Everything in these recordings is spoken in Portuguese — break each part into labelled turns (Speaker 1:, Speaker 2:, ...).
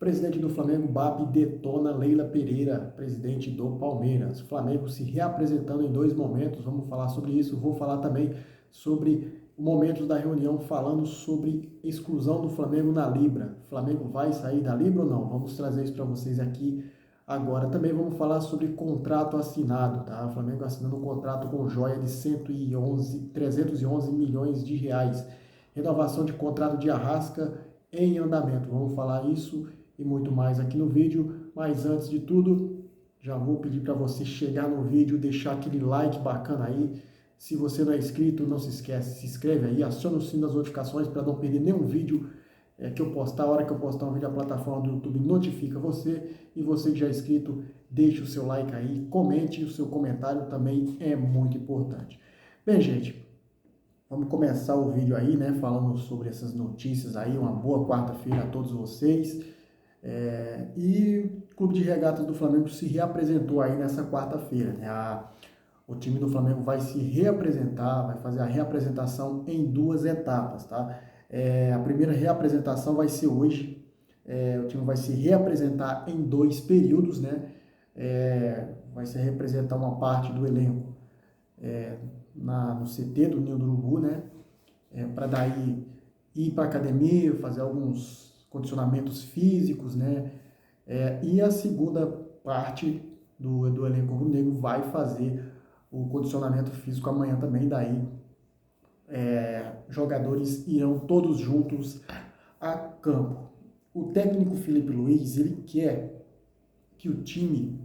Speaker 1: Presidente do Flamengo, BAP, detona Leila Pereira, presidente do Palmeiras. Flamengo se reapresentando em dois momentos, vamos falar sobre isso. Vou falar também sobre momentos da reunião falando sobre exclusão do Flamengo na Libra. Flamengo vai sair da Libra ou não? Vamos trazer isso para vocês aqui agora. Também vamos falar sobre contrato assinado, tá? O Flamengo assinando um contrato com joia de 311 milhões de reais. Renovação de contrato de Arrasca em andamento. Vamos falar isso e muito mais aqui no vídeo, mas antes de tudo, já vou pedir para você chegar no vídeo, deixar aquele like bacana aí. Se você não é inscrito, não se esquece, se inscreve aí, aciona o sino das notificações para não perder nenhum vídeo que eu postar. A hora que eu postar um vídeo, a plataforma do YouTube notifica você. E você que já é inscrito, deixe o seu like aí, comente, o seu comentário também é muito importante. Bem, gente, vamos começar o vídeo aí, né, falando sobre essas notícias aí. Uma boa quarta-feira a todos vocês. E o Clube de Regatas do Flamengo se reapresentou aí nessa quarta-feira, né? O time do Flamengo vai se reapresentar, vai fazer a reapresentação em duas etapas, tá? A primeira reapresentação vai ser hoje. O time vai se reapresentar em dois períodos, né? Vai se representar uma parte do elenco no CT do Ninho do Urubu, né? Para daí ir para a academia, fazer alguns condicionamentos físicos, né? E a segunda parte do elenco rubro-negro vai fazer o condicionamento físico amanhã também. Daí jogadores irão todos juntos a campo. O técnico Felipe Luiz, ele quer que o time,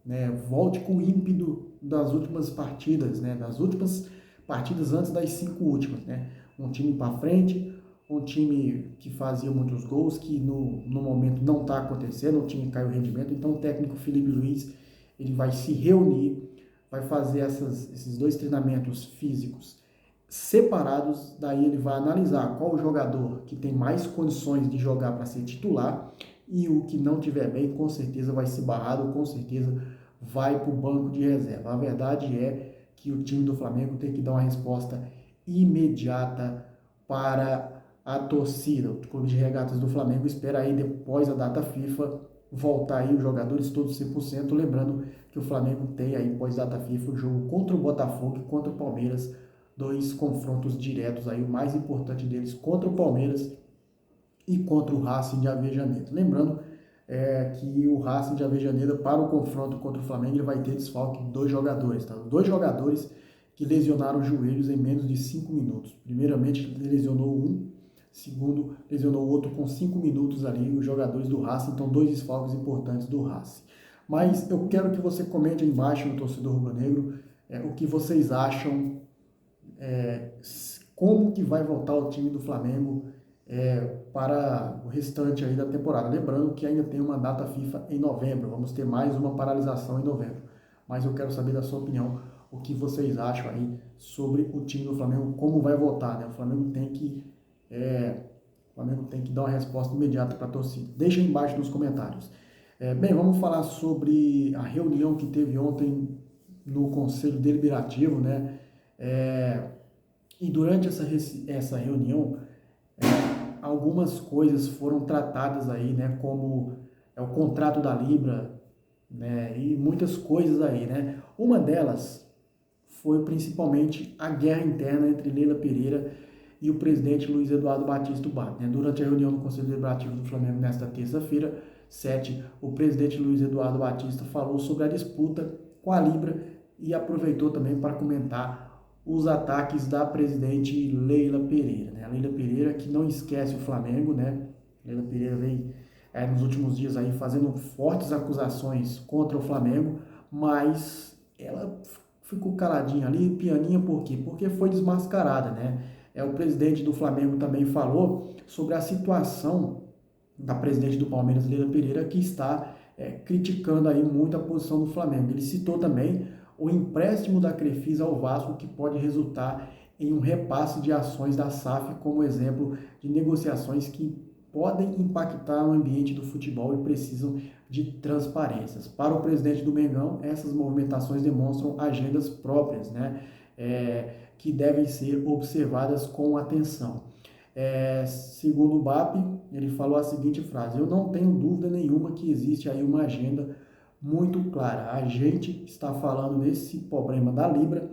Speaker 1: né, volte com o ímpeto das últimas partidas, né, das últimas partidas antes das 5 últimas, né? Um time para frente, um time que fazia muitos gols, que no momento não está acontecendo, o time caiu o rendimento. Então o técnico Felipe Luiz, ele vai se reunir, vai fazer esses dois treinamentos físicos separados. Daí ele vai analisar qual o jogador que tem mais condições de jogar para ser titular, e o que não tiver bem, com certeza vai ser barrado, com certeza vai para o banco de reserva. A verdade é que o time do Flamengo tem que dar uma resposta imediata para a torcida. O Clube de Regatas do Flamengo espera aí, depois da data FIFA, voltar aí os jogadores todos 100%. Lembrando que o Flamengo tem aí, pós-data FIFA, o jogo contra o Botafogo e contra o Palmeiras, dois confrontos diretos aí, o mais importante deles contra o Palmeiras e contra o Racing de Avejaneda. Lembrando que o Racing de Avejaneda, para o confronto contra o Flamengo, ele vai ter desfalque de 2 jogadores, tá? 2 jogadores que lesionaram os joelhos em menos de 5 minutos. Primeiramente, ele lesionou um, segundo, lesionou o outro com 5 minutos ali, os jogadores do Racing. Então, 2 desfalques importantes do Racing. Mas eu quero que você comente aí embaixo, no torcedor rubro-negro, o que vocês acham, como que vai voltar o time do Flamengo para o restante aí da temporada. Lembrando que ainda tem uma data FIFA em novembro, vamos ter mais uma paralisação em novembro. Mas eu quero saber da sua opinião, o que vocês acham aí sobre o time do Flamengo, como vai voltar, né? O Flamengo tem que dar uma resposta imediata para a torcida. Deixa aí embaixo nos comentários. Bem, vamos falar sobre a reunião que teve ontem no Conselho Deliberativo, né? E durante essa reunião, algumas coisas foram tratadas aí, né, como o contrato da Libra, né, e muitas coisas aí, né. Uma delas foi principalmente a guerra interna entre Leila Pereira e o presidente Luiz Eduardo Batista do BAP, né. Durante a reunião do Conselho Deliberativo do Flamengo nesta terça-feira, 7, o presidente Luiz Eduardo Batista falou sobre a disputa com a Libra e aproveitou também para comentar os ataques da presidente Leila Pereira, né? A Leila Pereira, que não esquece o Flamengo, né? Leila Pereira vem nos últimos dias aí fazendo fortes acusações contra o Flamengo, mas ela ficou caladinha ali, pianinha, por quê? Porque foi desmascarada, né? O presidente do Flamengo também falou sobre a situação da presidente do Palmeiras, Leila Pereira, que está criticando aí muito a posição do Flamengo. Ele citou também o empréstimo da Crefisa ao Vasco, que pode resultar em um repasse de ações da SAF, como exemplo de negociações que podem impactar o ambiente do futebol e precisam de transparências. Para o presidente do Mengão, essas movimentações demonstram agendas próprias, né, que devem ser observadas com atenção. Segundo o BAP, ele falou a seguinte frase: eu não tenho dúvida nenhuma que existe aí uma agenda muito clara. A gente está falando desse problema da Libra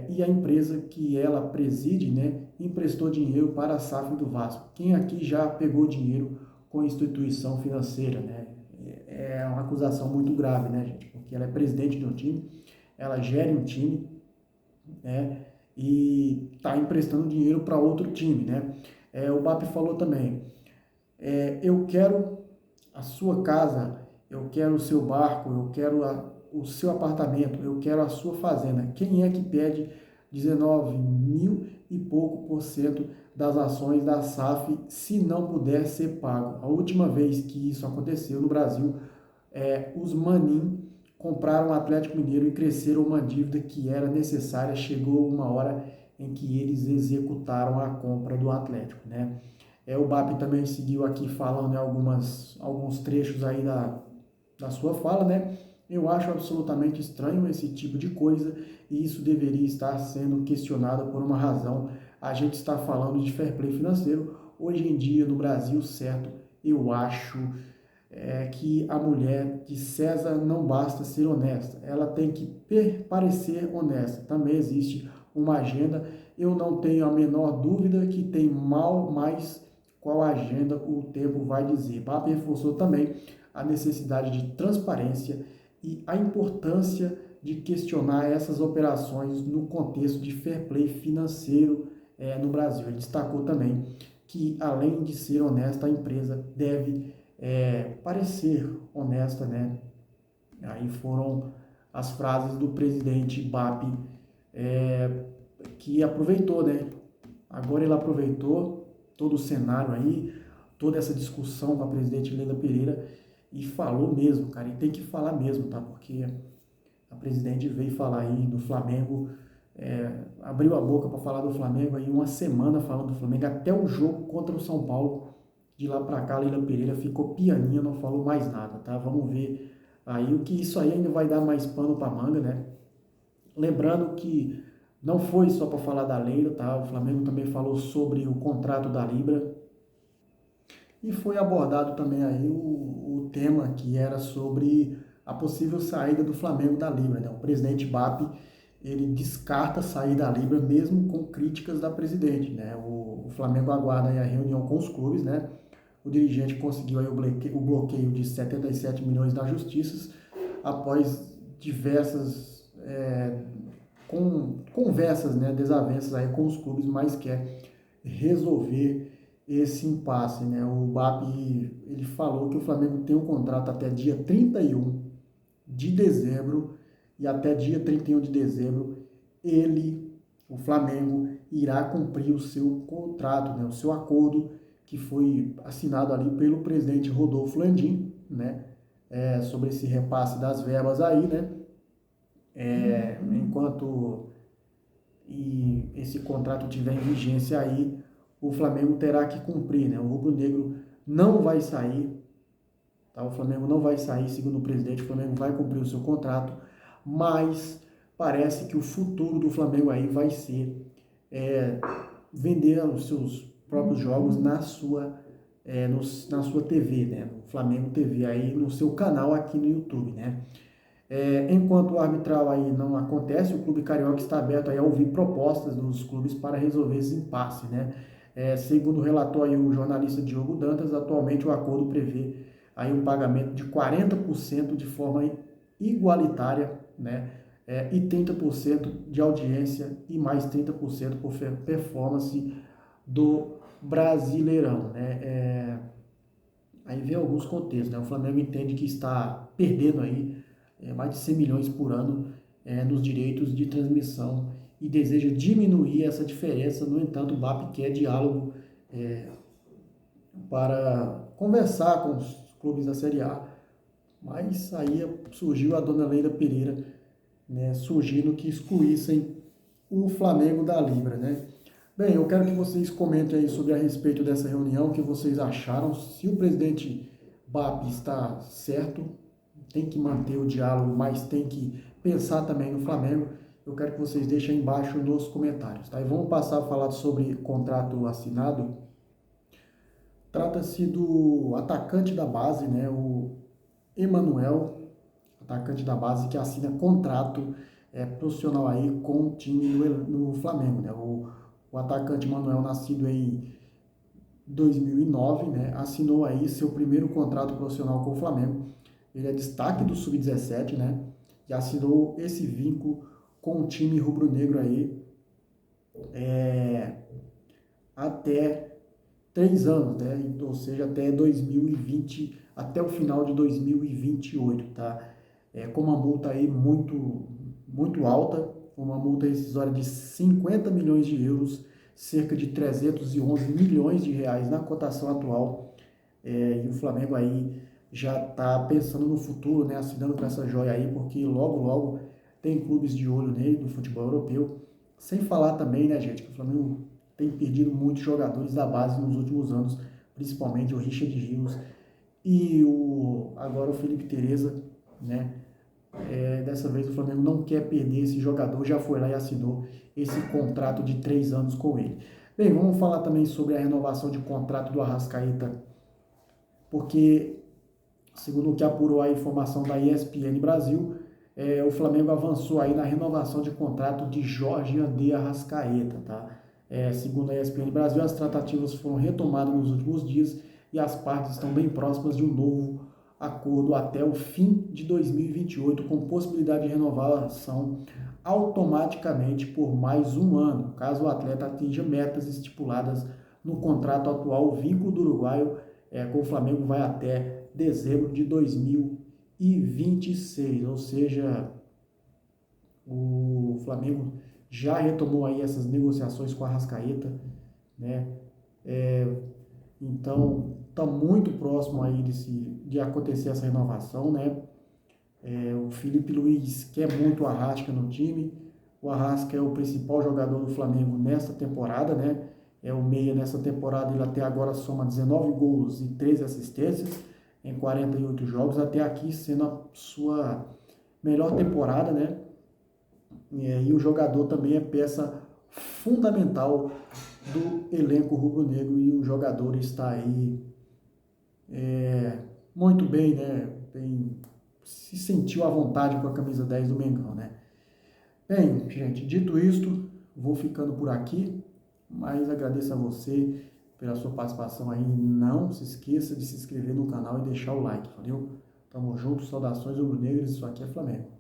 Speaker 1: e a empresa que ela preside, né, emprestou dinheiro para a SAF do Vasco. Quem aqui já pegou dinheiro com instituição financeira, né? É uma acusação muito grave, né, gente? Porque ela é presidente de um time, ela gere um time, né? E está emprestando dinheiro para outro time, né? O BAP falou também: eu quero a sua casa, eu quero o seu barco, eu quero o seu apartamento, eu quero a sua fazenda. Quem é que pede 19 mil e pouco por cento das ações da SAF se não puder ser pago? A última vez que isso aconteceu no Brasil, os Manin compraram o Atlético Mineiro e cresceram uma dívida que era necessária. Chegou uma hora em que eles executaram a compra do Atlético, né? O BAP também seguiu aqui falando em alguns trechos aí da sua fala, né? Eu acho absolutamente estranho esse tipo de coisa e isso deveria estar sendo questionado por uma razão. A gente está falando de fair play financeiro. Hoje em dia, no Brasil, certo, eu acho que a mulher de César não basta ser honesta, ela tem que parecer honesta. Também existe uma agenda. Eu não tenho a menor dúvida que tem mais qual agenda o tempo vai dizer. BAP reforçou também a necessidade de transparência e a importância de questionar essas operações no contexto de fair play financeiro no Brasil. Ele destacou também que, além de ser honesta, a empresa deve parecer honesta, né? Aí foram as frases do presidente BAP, que aproveitou, né? Agora ele aproveitou todo o cenário aí, toda essa discussão com a presidente Leila Pereira e falou mesmo, cara, e tem que falar mesmo, tá? Porque a presidente veio falar aí do Flamengo, abriu a boca para falar do Flamengo aí uma semana falando do Flamengo, até o jogo contra o São Paulo. De lá para cá, Leila Pereira ficou pianinha, não falou mais nada, tá? Vamos ver aí o que isso aí ainda vai dar mais pano para manga, né? Lembrando que não foi só para falar da Leila, tá? O Flamengo também falou sobre o contrato da Libra e foi abordado também aí o tema que era sobre a possível saída do Flamengo da Libra, né? O presidente BAP, ele descarta sair da Libra mesmo com críticas da presidente, né? O Flamengo aguarda aí a reunião com os clubes, né? O dirigente conseguiu aí o bloqueio de 77 milhões da Justiça após diversas conversas, né, desavenças aí com os clubes, mas quer resolver esse impasse, né? O BAP, ele falou que o Flamengo tem um contrato até dia 31 de dezembro e até dia 31 de dezembro o Flamengo, irá cumprir o seu contrato, né, o seu acordo que foi assinado ali pelo presidente Rodolfo Landim, né, sobre esse repasse das verbas aí, né, enquanto esse contrato tiver em vigência aí, o Flamengo terá que cumprir, né, o rubro-negro não vai sair, tá, o Flamengo não vai sair, segundo o presidente, o Flamengo vai cumprir o seu contrato, mas parece que o futuro do Flamengo aí vai ser vender os seus próprios jogos na sua TV, né? No Flamengo TV, aí no seu canal aqui no YouTube, né? Enquanto o arbitral aí não acontece, o Clube Carioca está aberto aí a ouvir propostas dos clubes para resolver esse impasse, né? Segundo relatou aí o jornalista Diogo Dantas, atualmente o acordo prevê aí um pagamento de 40% de forma igualitária, né? E 30% de audiência e mais 30% por performance do Brasileirão, né? Aí vem alguns contextos, né? O Flamengo entende que está perdendo aí mais de 100 milhões por ano nos direitos de transmissão e deseja diminuir essa diferença. No entanto, o BAP quer diálogo para conversar com os clubes da Série A, mas aí surgiu a dona Leila Pereira, né, surgindo que excluíssem o Flamengo da Libra, né? Bem, eu quero que vocês comentem aí sobre a respeito dessa reunião, o que vocês acharam, se o presidente BAP está certo, tem que manter o diálogo, mas tem que pensar também no Flamengo. Eu quero que vocês deixem aí embaixo nos comentários, tá? E vamos passar a falar sobre contrato assinado. Trata-se do atacante da base, né, o Emanuel, atacante da base que assina contrato profissional aí com o time no Flamengo, né? O atacante Manuel, nascido em 2009, né, assinou aí seu primeiro contrato profissional com o Flamengo. Ele é destaque do Sub-17, né, e assinou esse vínculo com o time rubro-negro aí até 3 anos, né, ou seja, até 2020, até o final de 2028, tá? Com uma multa aí muito alta, uma multa rescisória de 50 milhões de euros, cerca de 311 milhões de reais na cotação atual. E o Flamengo aí já está pensando no futuro, né, assinando com essa joia aí, porque logo tem clubes de olho nele do futebol europeu. Sem falar também, né, gente, que o Flamengo tem perdido muitos jogadores da base nos últimos anos, principalmente o Richard Rios e agora o Felipe Tereza, né? Dessa vez o Flamengo não quer perder esse jogador, já foi lá e assinou esse contrato de 3 anos com ele. Bem, vamos falar também sobre a renovação de contrato do Arrascaeta, porque, segundo o que apurou a informação da ESPN Brasil, o Flamengo avançou aí na renovação de contrato de Jorge André Arrascaeta, tá? Segundo a ESPN Brasil, as tratativas foram retomadas nos últimos dias e as partes estão bem próximas de um novo acordo até o fim de 2028, com possibilidade de renovação automaticamente por mais um ano, caso o atleta atinja metas estipuladas no contrato atual. O vínculo do uruguaio com o Flamengo vai até dezembro de 2026, ou seja, o Flamengo já retomou aí essas negociações com a Arrascaeta, né? Então, está muito próximo aí de acontecer essa renovação, né? O Felipe Luiz quer muito o Arrasca no time. O Arrasca é o principal jogador do Flamengo nesta temporada, né? É o meia nessa temporada, ele até agora soma 19 gols e 13 assistências em 48 jogos, até aqui sendo a sua melhor temporada, né? E o jogador também é peça fundamental do elenco rubro-negro e o jogador está aí muito bem, né? Se sentiu à vontade com a camisa 10 do Mengão, né? Bem, gente, dito isto, vou ficando por aqui, mas agradeço a você pela sua participação aí. Não se esqueça de se inscrever no canal e deixar o like, valeu? Tamo junto, saudações rubro-negras, isso aqui é Flamengo.